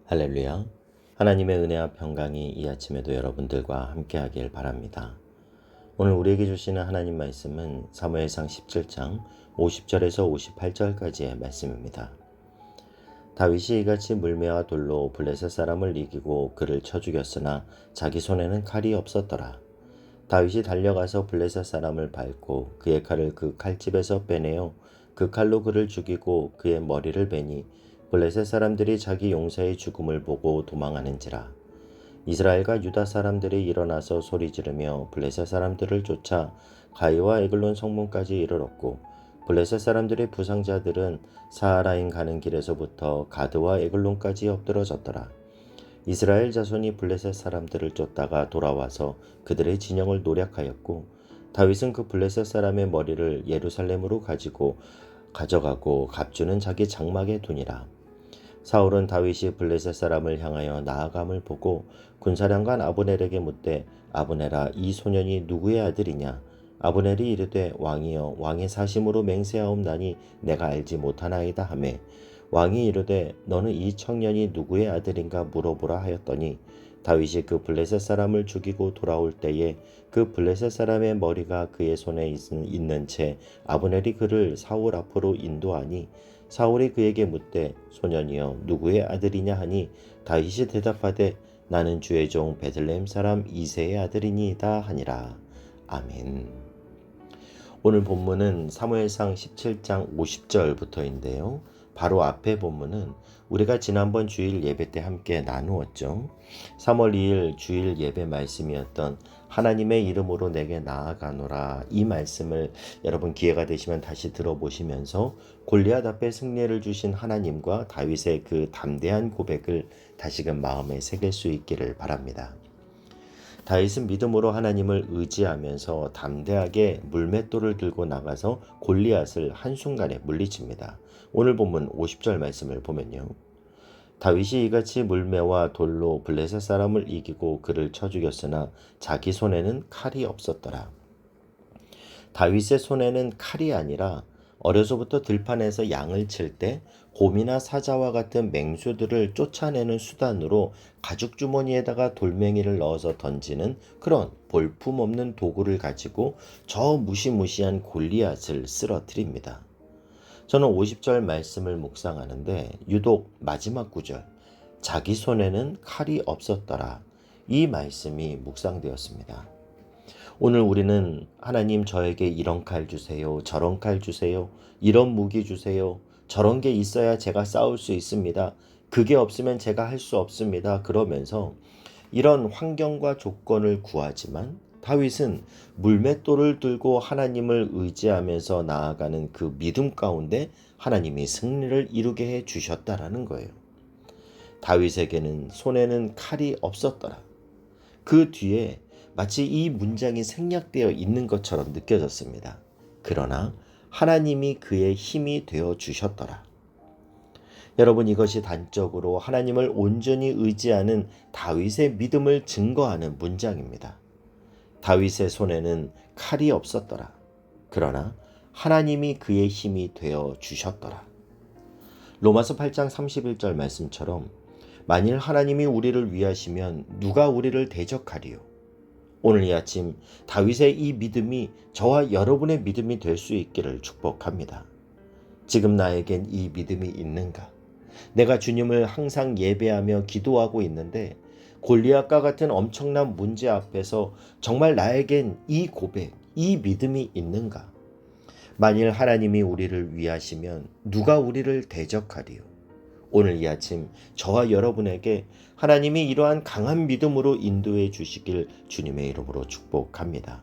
할렐루야. 하나님의 은혜와 평강이 이 아침에도 여러분들과 함께하길 바랍니다. 오늘 우리에게 주시는 하나님 말씀은 사무엘상 17장 50절에서 58절까지의 말씀입니다. 다윗이 이같이 물매와 돌로 블레셋 사람을 이기고 그를 쳐 죽였으나 자기 손에는 칼이 없었더라. 다윗이 달려가서 블레셋 사람을 밟고 그의 칼을 그 칼집에서 빼내어 그 칼로 그를 죽이고 그의 머리를 베니 블레셋 사람들이 자기 용사의 죽음을 보고 도망하는지라. 이스라엘과 유다 사람들이 일어나서 소리 지르며 블레셋 사람들을 쫓아 가이와 에글론 성문까지 이르렀고 블레셋 사람들의 부상자들은 사하라임 가는 길에서부터 가드와 에글론까지 엎드러졌더라. 이스라엘 자손이 블레셋 사람들을 쫓다가 돌아와서 그들의 진영을 노략하였고 다윗은 그 블레셋 사람의 머리를 예루살렘으로 가져가고 갑주는 자기 장막에 두니라. 사울은 다윗이 블레셋 사람을 향하여 나아감을 보고 군사령관 아브넬에게 묻되 아브넬아 이 소년이 누구의 아들이냐? 아브넬이 이르되 왕이여 왕의 사심으로 맹세하옵나니 내가 알지 못하나이다 하매 왕이 이르되 너는 이 청년이 누구의 아들인가 물어보라 하였더니 다윗이 그 블레셋 사람을 죽이고 돌아올 때에 그 블레셋 사람의 머리가 그의 손에 있는 채 아브넬이 그를 사울 앞으로 인도하니 사울이 그에게 묻되 소년이여 누구의 아들이냐 하니 다윗이 대답하되 나는 주의 종 베들레헴 사람 이새의 아들이니이다 하니라. 아멘. 오늘 본문은 사무엘상 17장 50절부터인데요. 바로 앞에 본문은 우리가 지난번 주일 예배 때 함께 나누었죠. 3월 2일 주일 예배 말씀이었던 하나님의 이름으로 내게 나아가노라, 이 말씀을 여러분 기회가 되시면 다시 들어보시면서 골리앗 앞에 승리를 주신 하나님과 다윗의 그 담대한 고백을 다시금 마음에 새길 수 있기를 바랍니다. 다윗은 믿음으로 하나님을 의지하면서 담대하게 물맷돌을 들고 나가서 골리앗을 한순간에 물리칩니다. 오늘 본문 50절 말씀을 보면요. 다윗이 이같이 물매와 돌로 블레셋 사람을 이기고 그를 쳐 죽였으나 자기 손에는 칼이 없었더라. 다윗의 손에는 칼이 아니라 어려서부터 들판에서 양을 칠 때 곰이나 사자와 같은 맹수들을 쫓아내는 수단으로 가죽 주머니에다가 돌멩이를 넣어서 던지는 그런 볼품없는 도구를 가지고 저 무시무시한 골리앗을 쓰러뜨립니다. 저는 50절 말씀을 묵상하는데 유독 마지막 구절 자기 손에는 칼이 없었더라, 이 말씀이 묵상되었습니다. 오늘 우리는 하나님 저에게 이런 칼 주세요, 저런 칼 주세요, 이런 무기 주세요, 저런 게 있어야 제가 싸울 수 있습니다, 그게 없으면 제가 할 수 없습니다, 그러면서 이런 환경과 조건을 구하지만 다윗은 물맷돌을 들고 하나님을 의지하면서 나아가는 그 믿음 가운데 하나님이 승리를 이루게 해 주셨다라는 거예요. 다윗에게는 손에는 칼이 없었더라. 그 뒤에 마치 이 문장이 생략되어 있는 것처럼 느껴졌습니다. 그러나 하나님이 그의 힘이 되어 주셨더라. 여러분, 이것이 단적으로 하나님을 온전히 의지하는 다윗의 믿음을 증거하는 문장입니다. 다윗의 손에는 칼이 없었더라. 그러나 하나님이 그의 힘이 되어 주셨더라. 로마서 8장 31절 말씀처럼 만일 하나님이 우리를 위하시면 누가 우리를 대적하리요. 오늘 이 아침 다윗의 이 믿음이 저와 여러분의 믿음이 될 수 있기를 축복합니다. 지금 나에겐 이 믿음이 있는가? 내가 주님을 항상 예배하며 기도하고 있는데 골리앗과 같은 엄청난 문제 앞에서 정말 나에겐 이 고백, 이 믿음이 있는가? 만일 하나님이 우리를 위하시면 누가 우리를 대적하리요? 오늘 이 아침 저와 여러분에게 하나님이 이러한 강한 믿음으로 인도해 주시길 주님의 이름으로 축복합니다.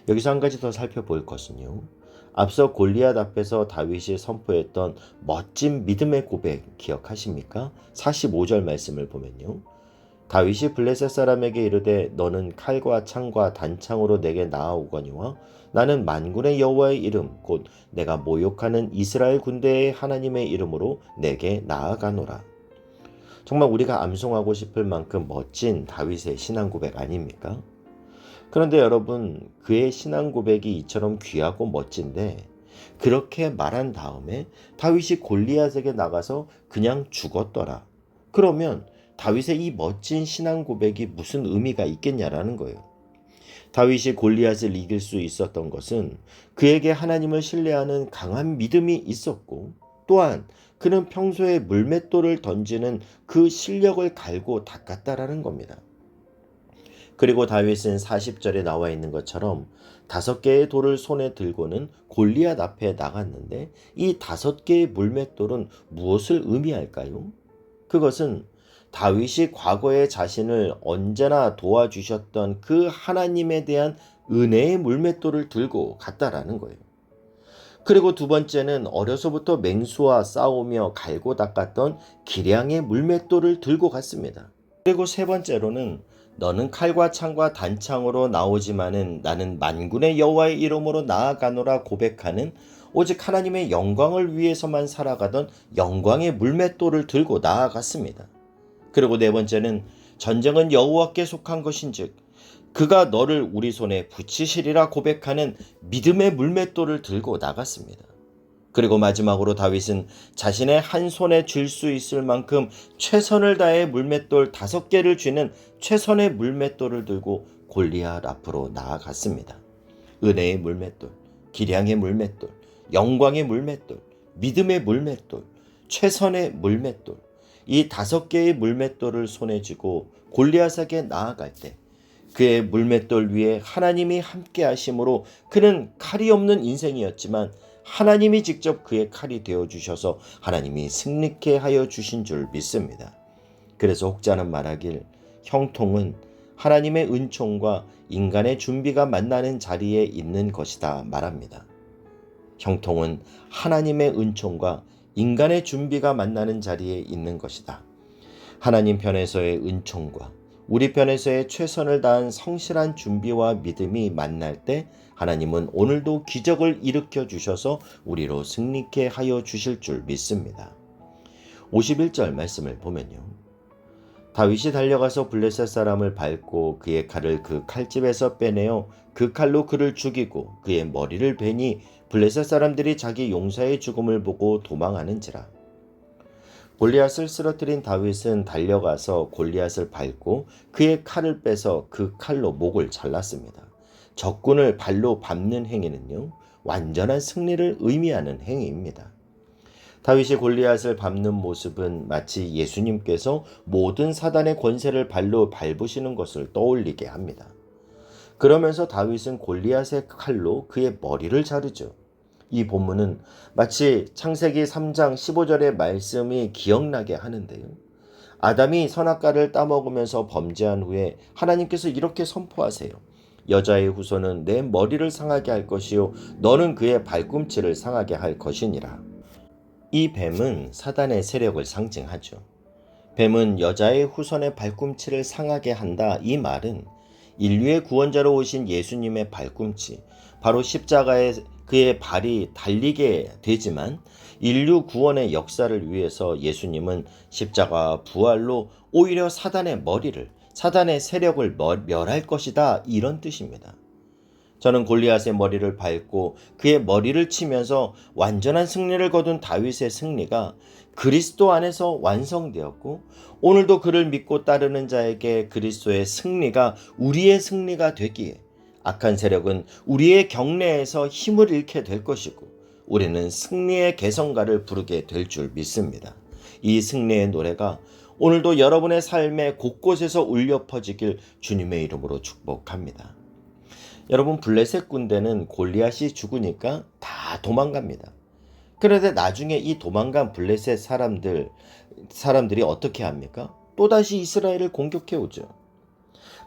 여기서 한 가지 더 살펴볼 것은요. 앞서 골리앗 앞에서 다윗이 선포했던 멋진 믿음의 고백 기억하십니까? 45절 말씀을 보면요. 다윗이 블레셋 사람에게 이르되 너는 칼과 창과 단창으로 내게 나아오거니와 나는 만군의 여호와의 이름 곧 내가 모욕하는 이스라엘 군대의 하나님의 이름으로 내게 나아가노라. 정말 우리가 암송하고 싶을 만큼 멋진 다윗의 신앙 고백 아닙니까? 그런데 여러분, 그의 신앙 고백이 이처럼 귀하고 멋진데 그렇게 말한 다음에 다윗이 골리앗에게 나가서 그냥 죽었더라. 그러면 다윗의 이 멋진 신앙 고백이 무슨 의미가 있겠냐라는 거예요. 다윗이 골리앗을 이길 수 있었던 것은 그에게 하나님을 신뢰하는 강한 믿음이 있었고, 또한 그는 평소에 물맷돌을 던지는 그 실력을 갈고 닦았다라는 겁니다. 그리고 다윗은 40절에 나와 있는 것처럼 5개의 돌을 손에 들고는 골리앗 앞에 나갔는데, 이 5개의 물맷돌은 무엇을 의미할까요? 그것은 다윗이 과거에 자신을 언제나 도와주셨던 그 하나님에 대한 은혜의 물맷돌을 들고 갔다라는 거예요. 그리고 두 번째는 어려서부터 맹수와 싸우며 갈고 닦았던 기량의 물맷돌을 들고 갔습니다. 그리고 세 번째로는 너는 칼과 창과 단창으로 나오지만은 나는 만군의 여호와의 이름으로 나아가노라 고백하는, 오직 하나님의 영광을 위해서만 살아가던 영광의 물맷돌을 들고 나아갔습니다. 그리고 네 번째는 전쟁은 여호와께 속한 것인즉 그가 너를 우리 손에 붙이시리라 고백하는 믿음의 물맷돌을 들고 나갔습니다. 그리고 마지막으로 다윗은 자신의 한 손에 쥘 수 있을 만큼 최선을 다해 물맷돌 5개를 쥐는 최선의 물맷돌을 들고 골리앗 앞으로 나아갔습니다. 은혜의 물맷돌, 기량의 물맷돌, 영광의 물맷돌, 믿음의 물맷돌, 최선의 물맷돌, 이 5개의 물맷돌을 손에 쥐고 골리앗에게 나아갈 때 그의 물맷돌 위에 하나님이 함께 하심으로 그는 칼이 없는 인생이었지만 하나님이 직접 그의 칼이 되어주셔서 하나님이 승리케 하여 주신 줄 믿습니다. 그래서 혹자는 말하길 형통은 하나님의 은총과 인간의 준비가 만나는 자리에 있는 것이다 말합니다. 형통은 하나님의 은총과 인간의 준비가 만나는 자리에 있는 것이다. 하나님 편에서의 은총과 우리 편에서의 최선을 다한 성실한 준비와 믿음이 만날 때 하나님은 오늘도 기적을 일으켜 주셔서 우리로 승리케 하여 주실 줄 믿습니다. 51절 말씀을 보면요. 다윗이 달려가서 블레셋 사람을 밟고 그의 칼을 그 칼집에서 빼내어 그 칼로 그를 죽이고 그의 머리를 베니 블레셋 사람들이 자기 용사의 죽음을 보고 도망하는지라. 골리앗을 쓰러뜨린 다윗은 달려가서 골리앗을 밟고 그의 칼을 빼서 그 칼로 목을 잘랐습니다. 적군을 발로 밟는 행위는요, 완전한 승리를 의미하는 행위입니다. 다윗이 골리앗을 밟는 모습은 마치 예수님께서 모든 사단의 권세를 발로 밟으시는 것을 떠올리게 합니다. 그러면서 다윗은 골리앗의 칼로 그의 머리를 자르죠. 이 본문은 마치 창세기 3장 15절의 말씀이 기억나게 하는데요. 아담이 선악과를 따먹으면서 범죄한 후에 하나님께서 이렇게 선포하세요. 여자의 후손은 내 머리를 상하게 할 것이요 너는 그의 발꿈치를 상하게 할 것이니라. 이 뱀은 사단의 세력을 상징하죠. 뱀은 여자의 후손의 발꿈치를 상하게 한다. 이 말은 인류의 구원자로 오신 예수님의 발꿈치, 바로 십자가에 그의 발이 달리게 되지만 인류 구원의 역사를 위해서 예수님은 십자가 부활로 오히려 사단의 머리를, 사단의 세력을 멸할 것이다, 이런 뜻입니다. 저는 골리앗의 머리를 밟고 그의 머리를 치면서 완전한 승리를 거둔 다윗의 승리가 그리스도 안에서 완성되었고, 오늘도 그를 믿고 따르는 자에게 그리스도의 승리가 우리의 승리가 되기에 악한 세력은 우리의 경내에서 힘을 잃게 될 것이고 우리는 승리의 개성가를 부르게 될 줄 믿습니다. 이 승리의 노래가 오늘도 여러분의 삶의 곳곳에서 울려 퍼지길 주님의 이름으로 축복합니다. 여러분, 블레셋 군대는 골리앗이 죽으니까 다 도망갑니다. 그런데 나중에 이 도망간 블레셋 사람들이 어떻게 합니까? 또다시 이스라엘을 공격해 오죠.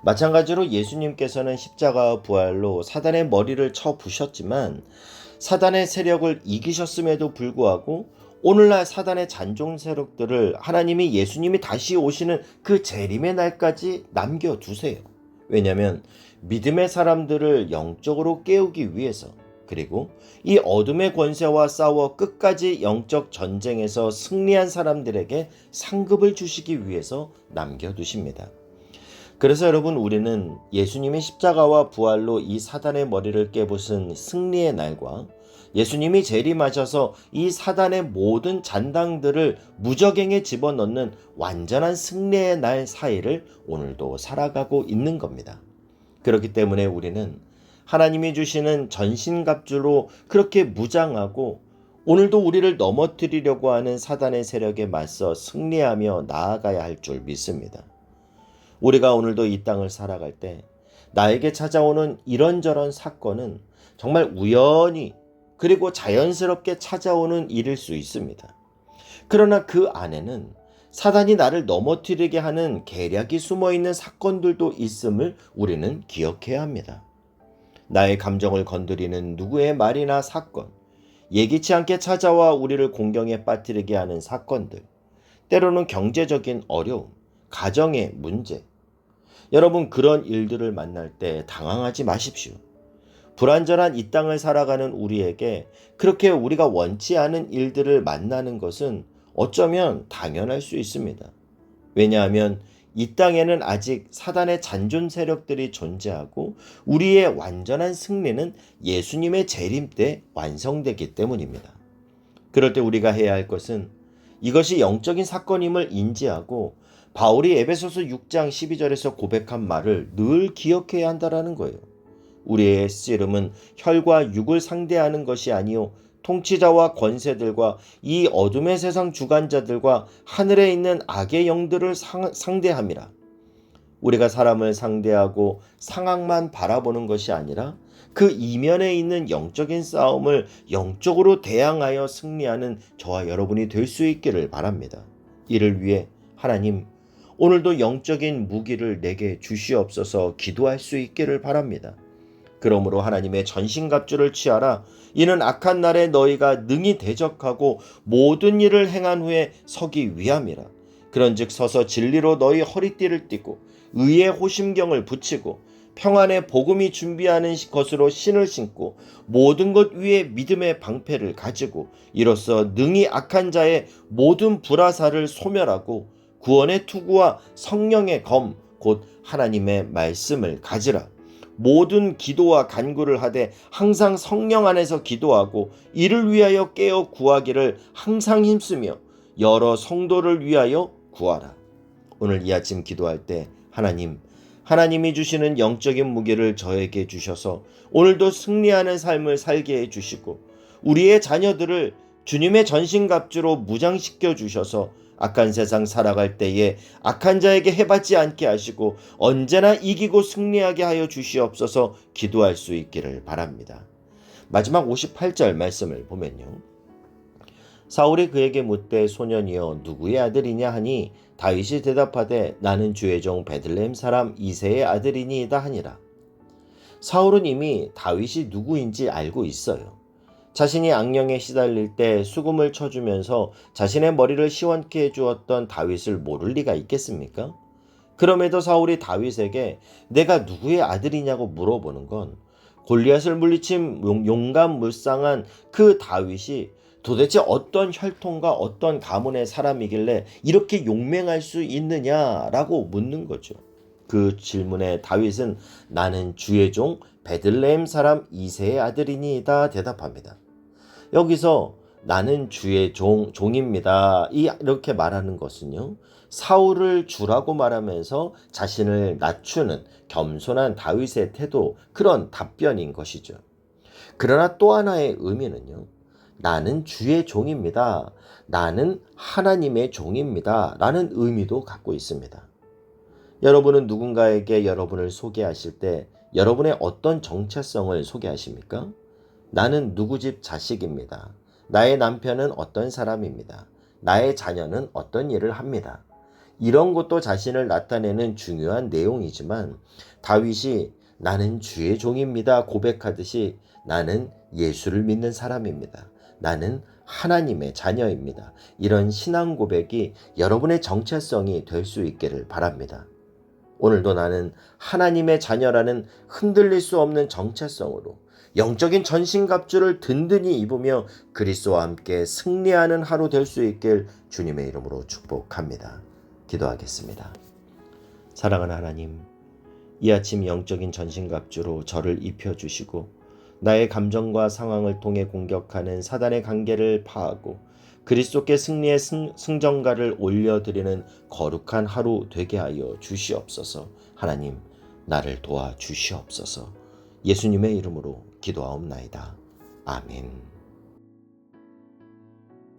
마찬가지로 예수님께서는 십자가와 부활로 사단의 머리를 쳐 부셨지만 사단의 세력을 이기셨음에도 불구하고 오늘날 사단의 잔종 세력들을 하나님이, 예수님이 다시 오시는 그 재림의 날까지 남겨두세요. 왜냐하면 믿음의 사람들을 영적으로 깨우기 위해서, 그리고 이 어둠의 권세와 싸워 끝까지 영적 전쟁에서 승리한 사람들에게 상급을 주시기 위해서 남겨두십니다. 그래서 여러분, 우리는 예수님의 십자가와 부활로 이 사단의 머리를 깨부순 승리의 날과 예수님이 재림하셔서 이 사단의 모든 잔당들을 무저갱에 집어넣는 완전한 승리의 날 사이를 오늘도 살아가고 있는 겁니다. 그렇기 때문에 우리는 하나님이 주시는 전신갑주로 그렇게 무장하고 오늘도 우리를 넘어뜨리려고 하는 사단의 세력에 맞서 승리하며 나아가야 할 줄 믿습니다. 우리가 오늘도 이 땅을 살아갈 때 나에게 찾아오는 이런저런 사건은 정말 우연히 그리고 자연스럽게 찾아오는 일일 수 있습니다. 그러나 그 안에는 사단이 나를 넘어뜨리게 하는 계략이 숨어있는 사건들도 있음을 우리는 기억해야 합니다. 나의 감정을 건드리는 누구의 말이나 사건, 예기치 않게 찾아와 우리를 공경에 빠뜨리게 하는 사건들, 때로는 경제적인 어려움, 가정의 문제. 여러분, 그런 일들을 만날 때 당황하지 마십시오. 불완전한 이 땅을 살아가는 우리에게 그렇게 우리가 원치 않은 일들을 만나는 것은 어쩌면 당연할 수 있습니다. 왜냐하면 이 땅에는 아직 사단의 잔존 세력들이 존재하고 우리의 완전한 승리는 예수님의 재림 때 완성되기 때문입니다. 그럴 때 우리가 해야 할 것은 이것이 영적인 사건임을 인지하고 바울이 에베소서 6장 12절에서 고백한 말을 늘 기억해야 한다는 거예요. 우리의 씨름은 혈과 육을 상대하는 것이 아니요 통치자와 권세들과 이 어둠의 세상 주관자들과 하늘에 있는 악의 영들을 상대함이라. 우리가 사람을 상대하고 상황만 바라보는 것이 아니라 그 이면에 있는 영적인 싸움을 영적으로 대항하여 승리하는 저와 여러분이 될 수 있기를 바랍니다. 이를 위해 하나님, 오늘도 영적인 무기를 내게 주시옵소서 기도할 수 있기를 바랍니다. 그러므로 하나님의 전신갑주를 취하라. 이는 악한 날에 너희가 능히 대적하고 모든 일을 행한 후에 서기 위함이라. 그런즉 서서 진리로 너희 허리띠를 띠고 의의 호심경을 붙이고 평안의 복음이 준비하는 것으로 신을 신고 모든 것 위에 믿음의 방패를 가지고 이로써 능히 악한 자의 모든 불화살을 소멸하고 구원의 투구와 성령의 검 곧 하나님의 말씀을 가지라. 모든 기도와 간구를 하되 항상 성령 안에서 기도하고 이를 위하여 깨어 구하기를 항상 힘쓰며 여러 성도를 위하여 구하라. 오늘 이 아침 기도할 때 하나님이 주시는 영적인 무기를 저에게 주셔서 오늘도 승리하는 삶을 살게 해주시고 우리의 자녀들을 주님의 전신갑주로 무장시켜 주셔서 악한 세상 살아갈 때에 악한 자에게 해받지 않게 하시고 언제나 이기고 승리하게 하여 주시옵소서 기도할 수 있기를 바랍니다. 마지막 58절 말씀을 보면요. 사울이 그에게 묻되 소년이여 누구의 아들이냐 하니 다윗이 대답하되 나는 주의 종 베들레헴 사람 이새의 아들이니이다 하니라. 사울은 이미 다윗이 누구인지 알고 있어요. 자신이 악령에 시달릴 때 수금을 쳐주면서 자신의 머리를 시원케 해주었던 다윗을 모를 리가 있겠습니까? 그럼에도 사울이 다윗에게 내가 누구의 아들이냐고 물어보는 건 골리앗을 물리친 용감무쌍한 그 다윗이 도대체 어떤 혈통과 어떤 가문의 사람이길래 이렇게 용맹할 수 있느냐라고 묻는 거죠. 그 질문에 다윗은 나는 주의 종 베들레헴 사람 이새의 아들이니이다 대답합니다. 여기서 나는 주의 종입니다. 이렇게 말하는 것은요. 사울을 주라고 말하면서 자신을 낮추는 겸손한 다윗의 태도, 그런 답변인 것이죠. 그러나 또 하나의 의미는요. 나는 주의 종입니다. 나는 하나님의 종입니다. 라는 의미도 갖고 있습니다. 여러분은 누군가에게 여러분을 소개하실 때 여러분의 어떤 정체성을 소개하십니까? 나는 누구 집 자식입니다. 나의 남편은 어떤 사람입니다. 나의 자녀는 어떤 일을 합니다. 이런 것도 자신을 나타내는 중요한 내용이지만 다윗이 나는 주의 종입니다 고백하듯이 나는 예수를 믿는 사람입니다. 나는 하나님의 자녀입니다. 이런 신앙 고백이 여러분의 정체성이 될 수 있기를 바랍니다. 오늘도 나는 하나님의 자녀라는 흔들릴 수 없는 정체성으로 영적인 전신갑주를 든든히 입으며 그리스도와 함께 승리하는 하루 될 수 있길 주님의 이름으로 축복합니다. 기도하겠습니다. 사랑하는 하나님, 이 아침 영적인 전신갑주로 저를 입혀주시고 나의 감정과 상황을 통해 공격하는 사단의 관계를 파하고 그리스도께 승리의 승전가를 올려드리는 거룩한 하루 되게 하여 주시옵소서. 하나님, 나를 도와 주시옵소서. 예수님의 이름으로 기도하옵나이다. 아멘.